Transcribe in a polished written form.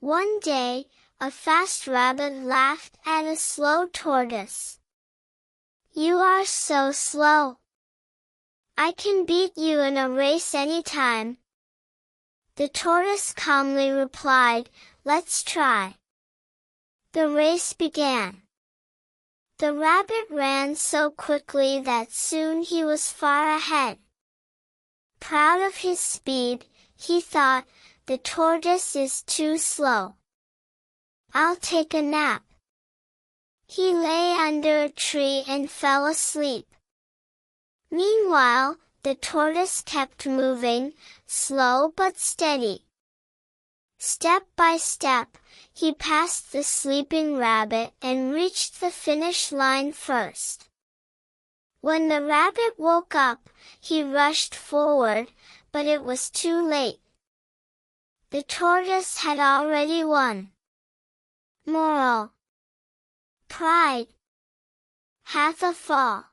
One day, a fast rabbit laughed at a slow tortoise. "You are so slow. I can beat you in a race any time." The tortoise calmly replied, "Let's try." The race began. The rabbit ran so quickly that soon he was far ahead. Proud of his speed, he thought, "The tortoise is too slow. I'll take a nap." He lay under a tree and fell asleep. Meanwhile, the tortoise kept moving, slow but steady. Step by step, he passed the sleeping rabbit and reached the finish line first. When the rabbit woke up, he rushed forward, but it was too late. The tortoise had already won. Moral: pride hath a fall.